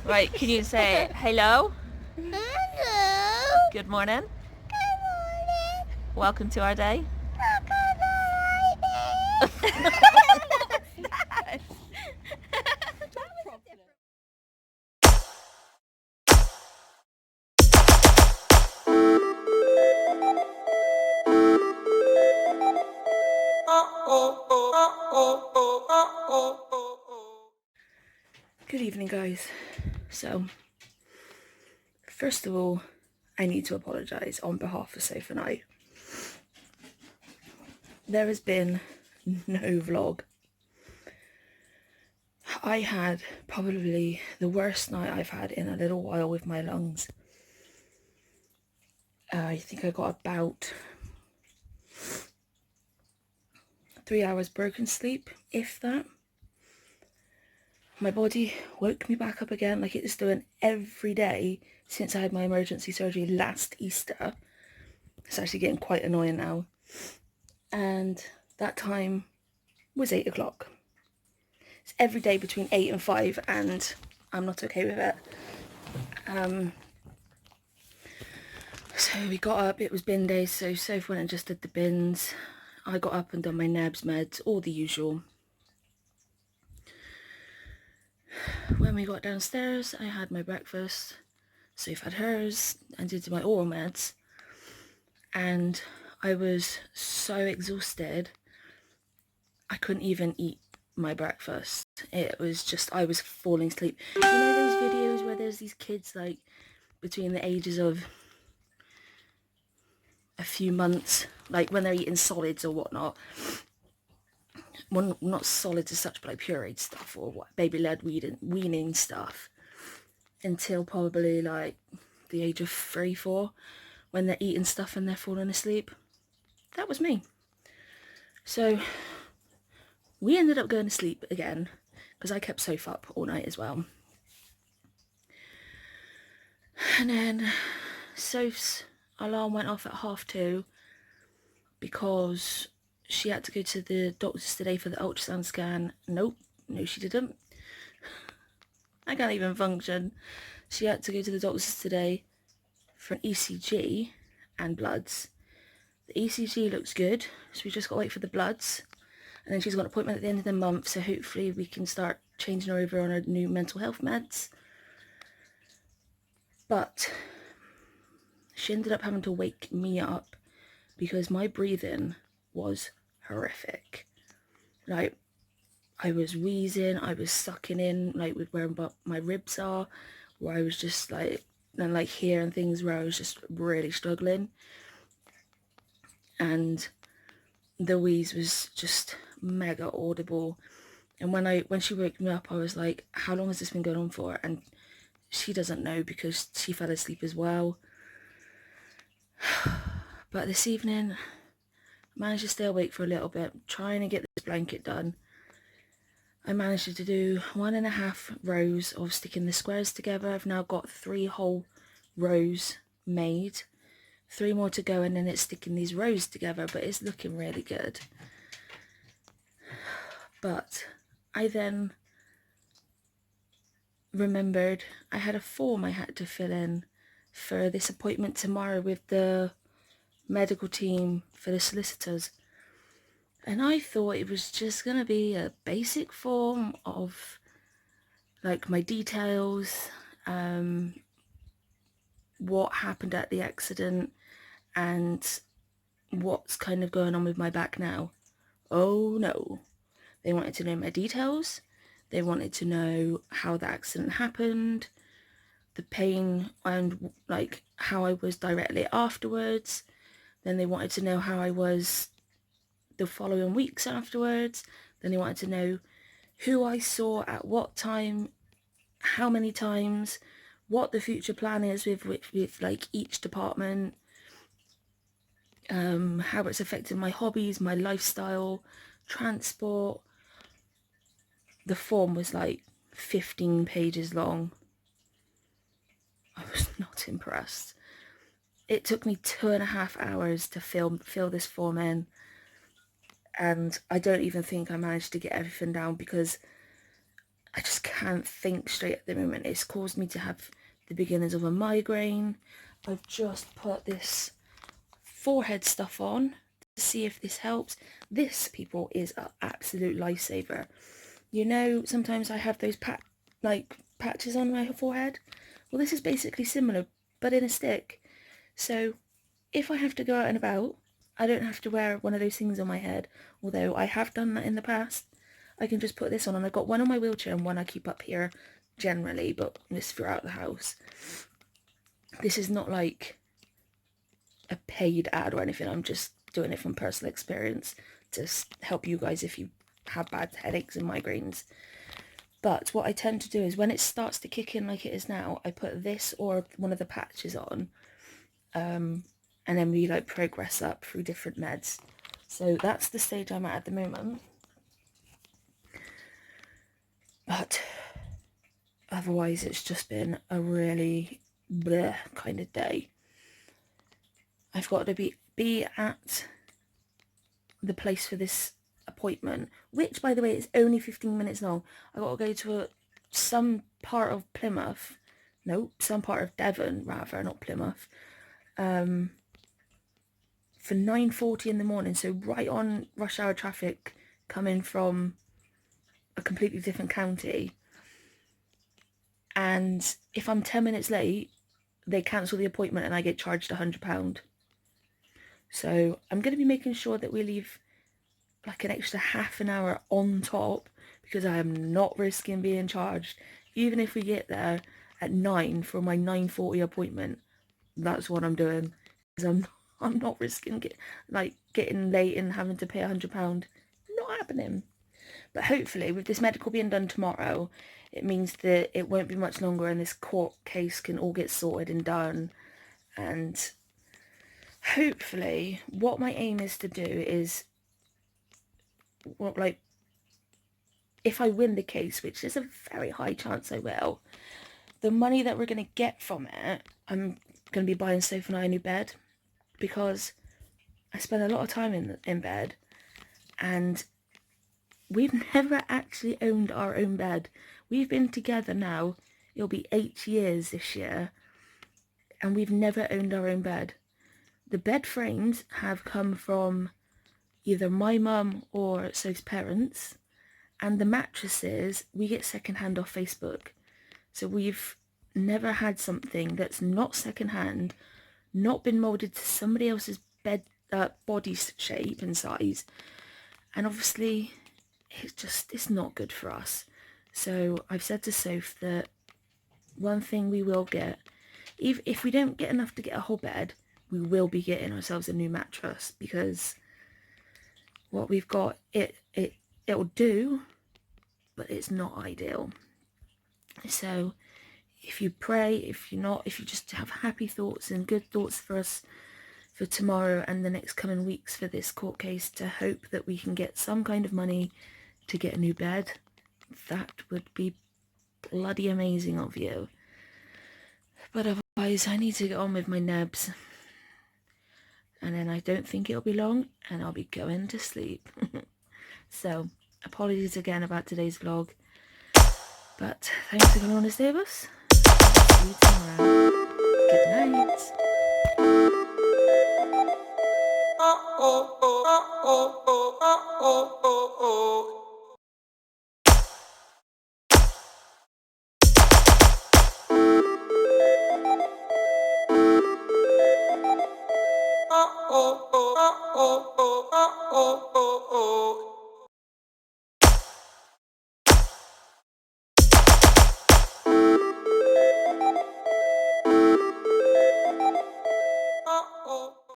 Right, can you say hello? Hello. Good morning. Good morning. Welcome to our day. What's that? Good evening, guys. So, first of all, I need to apologise on behalf of Sophie and I. There has been no vlog. I had probably the worst night I've had in a little while with my lungs. I think I got about 3 hours broken sleep, if that. My body woke me back up again like it's doing every day since I had my emergency surgery last Easter. It's actually getting quite annoying now. And that time was 8 o'clock. It's every day between 8 and 5 and I'm not okay with it. So we got up, it was bin day, so Soph went and just did the bins. I got up and done my NEBS meds, all the usual. When we got downstairs, I had my breakfast. Soph had hers and did my oral meds. And I was so exhausted, I couldn't even eat my breakfast. It was just, I was falling asleep. You know those videos where there's these kids like between the ages of a few months, like when they're eating solids or whatnot. Well, not solids as such, but like pureed stuff or what, baby-led weaning stuff until probably like the age of 3, 4, when they're eating stuff and they're falling asleep. That was me. So we ended up going to sleep again because I kept Soph up all night as well. And then Soph's alarm went off at 2:30 because she had to go to the doctor's today for the ultrasound scan. Nope, no she didn't. I can't even function. She had to go to the doctor's today for an ECG and bloods. The ECG looks good, so we just got to wait for the bloods. And then she's got an appointment at the end of the month, so hopefully we can start changing her over on her new mental health meds. But she ended up having to wake me up because my breathing was horrific. Like, I was wheezing, I was sucking in, like with where my ribs are, where I was just like, and like here and things where I was just really struggling. And the wheeze was just mega audible. And when she woke me up, I was like, how long has this been going on for? And she doesn't know because she fell asleep as well. But this evening, I managed to stay awake for a little bit, trying to get this blanket done. I managed to do 1.5 rows of sticking the squares together. I've now got 3 whole rows made. 3 more to go and then it's sticking these rows together, but it's looking really good. But I then remembered I had a form I had to fill in for this appointment tomorrow with the medical team for the solicitors. And I thought it was just going to be a basic form of like my details, what happened at the accident and what's kind of going on with my back now. Oh no, they wanted to know my details. They wanted to know how the accident happened, the pain, and like how I was directly afterwards. Then they wanted to know how I was the following weeks afterwards. Then they wanted to know who I saw at what time, how many times, what the future plan is with like each department, how it's affected my hobbies, my lifestyle, transport. The form was like 15 pages long. I was not impressed. It took me 2.5 hours to fill this form in, and I don't even think I managed to get everything down because I just can't think straight at the moment. It's caused me to have the beginnings of a migraine. I've just put this forehead stuff on to see if this helps. This, people, is an absolute lifesaver. You know, sometimes I have those patches on my forehead. Well, this is basically similar, but in a stick. So if I have to go out and about, I don't have to wear one of those things on my head, although I have done that in the past. I can just put this on, and I've got one on my wheelchair and one I keep up here generally, but this throughout the house. This is not like a paid ad or anything. I'm just doing it from personal experience to help you guys if you have bad headaches and migraines. But what I tend to do is when it starts to kick in like it is now, I put this or one of the patches on, and then we like progress up through different meds. So that's the stage I'm at the moment. But otherwise it's just been a really bleh kind of day. I've got to be at the place for this appointment, which by the way is only 15 minutes long. I got to go to some part of Plymouth, no, some part of Devon rather, not Plymouth, for 9:40 in the morning, so right on rush hour traffic coming from a completely different county. And if I'm 10 minutes late, they cancel the appointment and I get charged £100. So I'm going to be making sure that we leave like an extra half an hour on top, because I am not risking being charged. Even if we get there at 9 for my 9:40 appointment, that's what I'm doing, because I'm not risking getting late and having to pay £100. Not happening. But hopefully with this medical being done tomorrow, it means that it won't be much longer and this court case can all get sorted and done. And hopefully what my aim is to do is, well, like, if I win the case, which is a very high chance I will, the money that we're going to get from it, I'm going to be buying Sophie and I a new bed, because I spend a lot of time in bed, and we've never actually owned our own bed. We've been together now, it'll be 8 years this year, and we've never owned our own bed. The bed frames have come from either my mum or Soph's parents, and the mattresses we get secondhand off Facebook. So we've never had something that's not secondhand, not been moulded to somebody else's bed body shape and size, and obviously it's not good for us. So I've said to Soph that one thing we will get, if we don't get enough to get a whole bed, we will be getting ourselves a new mattress, because what we've got, it'll do, but it's not ideal. So if you pray, if you just have happy thoughts and good thoughts for us for tomorrow and the next coming weeks for this court case, to hope that we can get some kind of money to get a new bed, that would be bloody amazing of you. But otherwise I need to get on with my nebs, and then I don't think it'll be long and I'll be going to sleep. So apologies again about today's vlog, but thanks for coming on this day with us. See you tomorrow. Good night. Oh